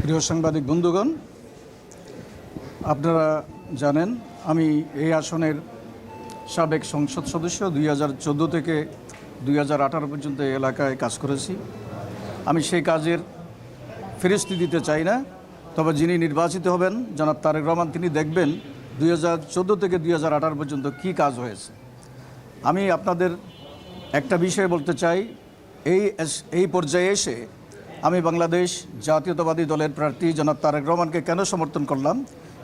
প্রিয় সাংবাদিক বন্ধুগণ, আপনারা জানেন আমি এই আসনের সাবেক সংসদ সদস্য। 2014 থেকে 2018 পর্যন্ত এই এলাকায় কাজ করেছি। আমি সেই কাজের ফেরস্তি দিতে চাই না, তবে যিনি নির্বাচিত হবেন জনাব তারেক রহমান, তিনি দেখবেন 2014 থেকে 2018 পর্যন্ত কি কাজ হয়েছে। আমি আপনাদের একটা বিষয় বলতে চাই, এই পর্যায়ে এসে আমি বাংলাদেশ জাতীয়তাবাদী দলের প্রার্থী জনাব তারেক রহমানকে কেন সমর্থন করলাম,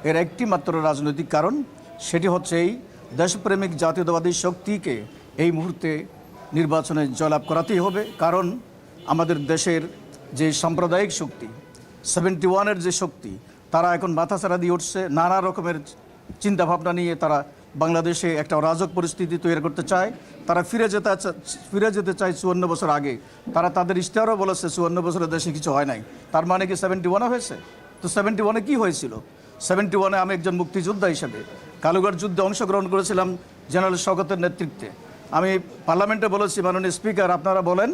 এর একটি মাত্র রাজনৈতিক কারণ। সেটি হচ্ছে এই দেশপ্রেমিক জাতীয়তাবাদী শক্তিকে এই মুহূর্তে নির্বাচনে জয়লাভ করাতেই হবে। কারণ আমাদের দেশের যে সাম্প্রদায়িক শক্তি, 71-এর যে শক্তি, তারা এখন মাথাছাড়া দিয়ে উঠছে। নানা রকমের চিন্তাভাবনা নিয়ে তারা বাংলাদেশে একটা অরাজক পরিস্থিতি তৈরি করতে চায়। তারা ফিরে যেতে চায় 54 বছর আগে। তারা তাদের ইশতেহারও বলেছে 54 বছরের দেশে কিছু হয় নাই। তার মানে কি 71-এ হয়েছে? তো 71-এ কী হয়েছিল? 71-এ আমি একজন মুক্তিযোদ্ধা হিসেবে কালুঘাট যুদ্ধে অংশগ্রহণ করেছিলাম জেনারেল শওকতের নেতৃত্বে। আমি পার্লামেন্টে বলেছি, মাননীয় স্পিকার, আপনারা বলেন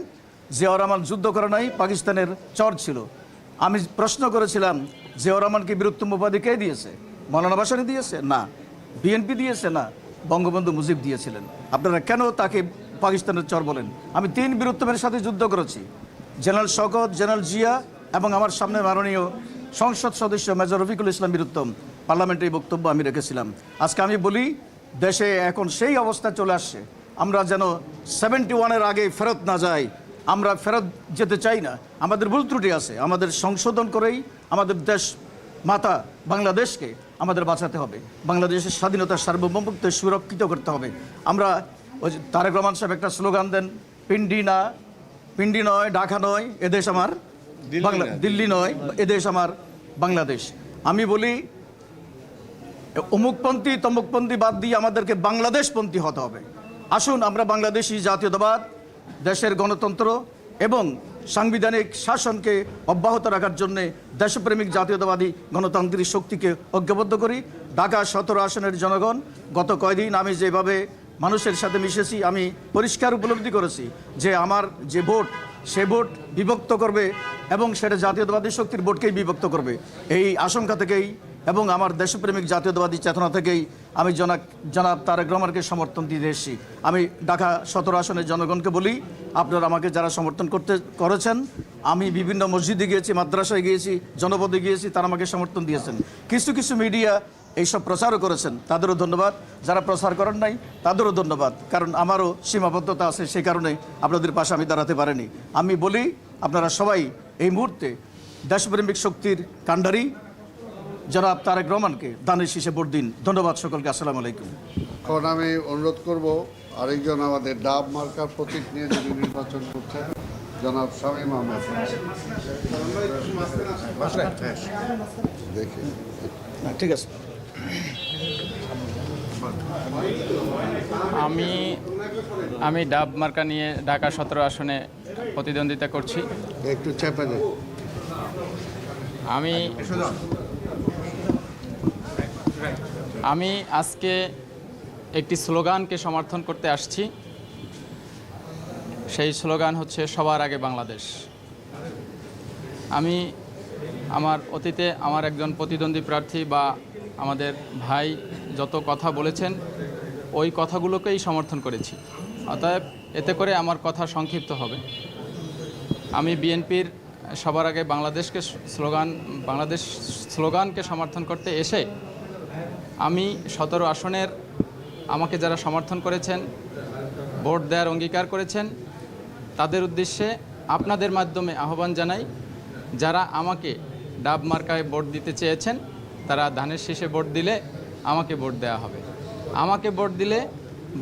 জিয়াউর রহমান যুদ্ধ করে নাই, পাকিস্তানের চর ছিল। আমি প্রশ্ন করেছিলাম, জিয়াউর রহমানকে বীরোত্তম উপাধি কে দিয়েছে? মৌলানা ভাসানী দিয়েছে? না। বিএনপি দিয়েছে? না। বঙ্গবন্ধু মুজিব দিয়েছিলেন। আপনারা কেন তাকে পাকিস্তানের চর বলেন? আমি 3 বীরোত্তমের সাথে যুদ্ধ করেছি, জেনারেল শওকত, জেনারেল জিয়া এবং আমার সামনে মাননীয় সংসদ সদস্য মেজর রফিকুল ইসলাম বীরোত্তম। পার্লামেন্টে এই বক্তব্য আমি রেখেছিলাম। আজকে আমি বলি, দেশে এখন সেই অবস্থা চলে আসছে, আমরা যেন 71-এর আগে ফেরত না যাই। আমরা ফেরত যেতে চাই না। আমাদের ভুল ত্রুটি আছে, আমাদের সংশোধন করেই আমাদের দেশ মাতা বাংলাদেশকে আমাদের বাঁচাতে হবে। বাংলাদেশের স্বাধীনতা সার্বভৌমত্ব সুরক্ষিত করতে হবে। আমরা ওই যে তারেক রহমান সাহেব একটা স্লোগান দেন, পিন্ডি নয়, ঢাকা নয়, এদেশ আমার দিল্লি নয়, এদেশ আমার বাংলাদেশ। আমি বলি, অমুকপন্থী তমুকপন্থী বাদ দিয়ে আমাদেরকে বাংলাদেশপন্থী হতে হবে। আসুন আমরা বাংলাদেশি জাতীয়তাবাদ, দেশের গণতন্ত্র এবং সাংবিধানিক শাসনকে অব্যাহত রাখার জন্যে দেশপ্রেমিক জাতীয়তাবাদী গণতান্ত্রিক শক্তিকে ঐক্যবদ্ধ করি। ঢাকা 17 আসনের জনগণ, গত কয়দিন আমি যেভাবে মানুষের সাথে মিশেছি, আমি পরিষ্কার উপলব্ধি করেছি যে আমার যে ভোট, সে ভোট বিভক্ত করবে এবং সেটা জাতীয়তাবাদী শক্তির ভোটকেই বিভক্ত করবে। এই আশঙ্কা থেকেই এবং আমার দেশপ্রেমিক জাতীয়তাবাদী চেতনা থেকেই আমি জনাব তারেক রহমানকে সমর্থন দিতে এসেছি। আমি ঢাকা 17 আসনের জনগণকে বলি, আপনারা আমাকে যারা সমর্থন করেছেন, আমি বিভিন্ন মসজিদে গিয়েছি, মাদ্রাসায় গিয়েছি, জনপদে গিয়েছি, তারা আমাকে সমর্থন দিয়েছেন। কিছু মিডিয়া এইসব প্রচারও করেছেন, তাদেরও ধন্যবাদ। যারা প্রচার করেন নাই তাদেরও ধন্যবাদ, কারণ আমারও সীমাবদ্ধতা আছে, সেই কারণে আপনাদের পাশে আমি দাঁড়াতে পারিনি। আমি বলি, আপনারা সবাই এই মুহূর্তে দেশপ্রেমিক শক্তির কাণ্ডারি জনাব তারেক রহমানকে দানের শীষে ভোট দিন। ধন্যবাদ সকলকে। আসসালামু আলাইকুম। এখন আমি অনুরোধ করব আরেকজন আমাদের ডাব মার্কার প্রতীক নিয়ে যিনি নির্বাচন করছেন, জনাব শামীম আহমেদ। দেখি, ঠিক আছে। আমি ডাব মার্কা নিয়ে ঢাকা 17 আসনে প্রতিদ্বন্দ্বিতা করছি। একটু চেপে দেন। আমি আজকে একটি স্লোগানকে সমর্থন করতে আসছি। সেই স্লোগান হচ্ছে সবার আগে বাংলাদেশ। আমি আমার অতীতে আমার একজন প্রতিদ্বন্দ্বী প্রার্থী বা আমাদের ভাই যত কথা বলেছেন, ওই কথাগুলোকেই সমর্থন করেছি। অতএব এতে করে আমার কথা সংক্ষিপ্ত হবে। আমি বিএনপির সবার আগে বাংলাদেশ স্লোগানকে সমর্থন করতে এসে আমি 17 আসনের আমাকে যারা সমর্থন করেছেন, ভোট দেওয়ার অঙ্গীকার করেছেন, তাদের উদ্দেশ্যে আপনাদের মাধ্যমে আহ্বান জানাই, যারা আমাকে ডাব মার্কায় ভোট দিতে চেয়েছেন, তারা ধানের শীষে ভোট দিলে আমাকে ভোট দেওয়া হবে। আমাকে ভোট দিলে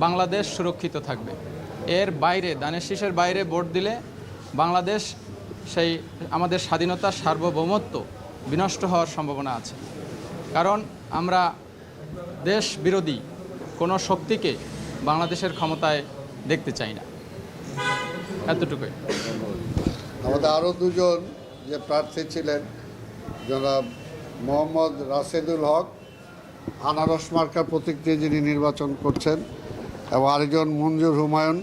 বাংলাদেশ সুরক্ষিত থাকবে। এর বাইরে, ধানের শীষের বাইরে ভোট দিলে বাংলাদেশ সেই আমাদের স্বাধীনতার সার্বভৌমত্ব বিনষ্ট হওয়ার সম্ভাবনা আছে। কারণ আমরা দেশ বিরোধী কোনো শক্তিকে বাংলাদেশের ক্ষমতায় দেখতে চাই না। এতটুকুই। আমাদের আরও দুজন যে প্রার্থী ছিলেন, জনাব মোহাম্মদ রাশেদুল হক আনারস মার্কার প্রতীক দিয়ে যিনি নির্বাচন করছেন, এবং আরেকজন মঞ্জুর হুমায়ুন,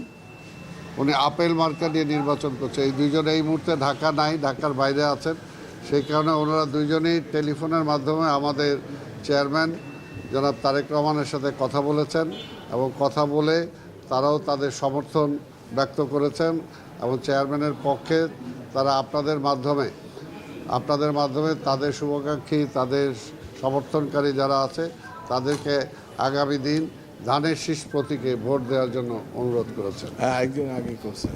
উনি আপেল মার্কা নিয়ে নির্বাচন করছে। এই দুজন এই মুহূর্তে ঢাকা নাই, ঢাকার বাইরে আছেন। সেই কারণে ওনারা দুইজনেই টেলিফোনের মাধ্যমে আমাদের চেয়ারম্যান জনাব তারেক রহমানের সাথে কথা বলেছেন এবং কথা বলে তারাও তাদের সমর্থন ব্যক্ত করেছেন এবং চেয়ারম্যানের পক্ষে তারা আপনাদের মাধ্যমে তাদের শুভাকাঙ্ক্ষী, তাদের সমর্থনকারী যারা আছে তাদেরকে আগামী দিন ধানের শীষ প্রতীকে ভোট দেওয়ার জন্য অনুরোধ করেছেন। হ্যাঁ, একজন আগে করছে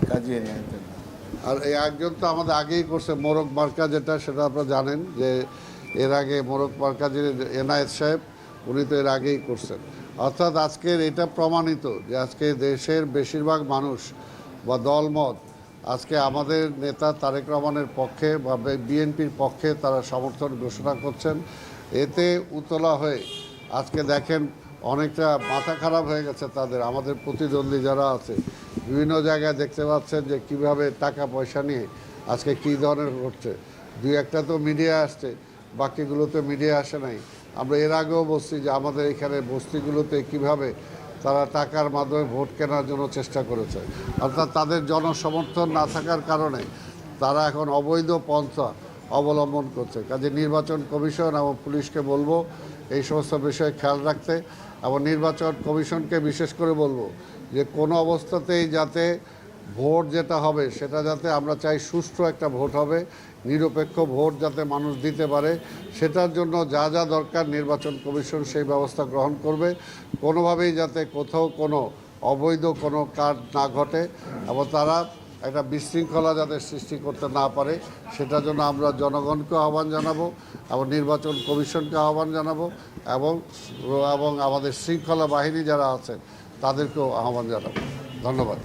কাজী একজন। আর এই একজন তো আমাদের আগেই করছে মোরগ মার্কা, যেটা সেটা আপনারা জানেন যে এর আগে মোরগ মার্কা যে এনায়েত সাহেব উনি তো এর আগেই করছেন। অর্থাৎ আজকের এটা প্রমাণিত যে আজকে দেশের বেশিরভাগ মানুষ বা দলমত আজকে আমাদের নেতা তারেক রহমানের পক্ষে বা বিএনপির পক্ষে তারা সমর্থন ঘোষণা করছেন। এতে উতলা হয়ে আজকে দেখেন অনেকটা মাথা খারাপ হয়ে গেছে তাদের, আমাদের প্রতিদ্বন্দ্বী যারা আছে বিভিন্ন জায়গায় দেখতে পাচ্ছেন যে কিভাবে টাকা পয়সা নিয়ে আজকে কী ধরনের ঘটছে। দুই একটা তো মিডিয়া আসছে, বাকিগুলোতে মিডিয়া আসে নাই। আমরা এর আগেও বলছি যে আমাদের এখানে বস্তিগুলোতে কিভাবে তারা টাকার মাধ্যমে ভোট কেনার জন্য চেষ্টা করেছে। অর্থাৎ তাদের জনসমর্থন না থাকার কারণে তারা এখন অবৈধ পন্থা অবলম্বন করছে। কাজে নির্বাচন কমিশন এবং পুলিশকে বলবো এই সমস্ত বিষয়ে খেয়াল রাখতে, এবং নির্বাচন কমিশনকে বিশেষ করে বলবো যে কোনো অবস্থাতেই যাতে ভোট যেটা হবে সেটা যাতে আমরা চাই সুষ্ঠু একটা ভোট হবে, নিরপেক্ষ ভোট যাতে মানুষ দিতে পারে, সেটার জন্য যা যা দরকার নির্বাচন কমিশন সেই ব্যবস্থা গ্রহণ করবে। কোনোভাবেই যাতে কোথাও কোনো অবৈধ কোনো কাজ না ঘটে এবং তারা একটা বিশৃঙ্খলা যাতে সৃষ্টি করতে না পারে সেটার জন্য আমরা জনগণকে আহ্বান জানাবো এবং নির্বাচন কমিশনকে আহ্বান জানাবো এবং আমাদের শৃঙ্খলা বাহিনী যারা আছেন তাদেরকেও আহ্বান জানাবো। ধন্যবাদ।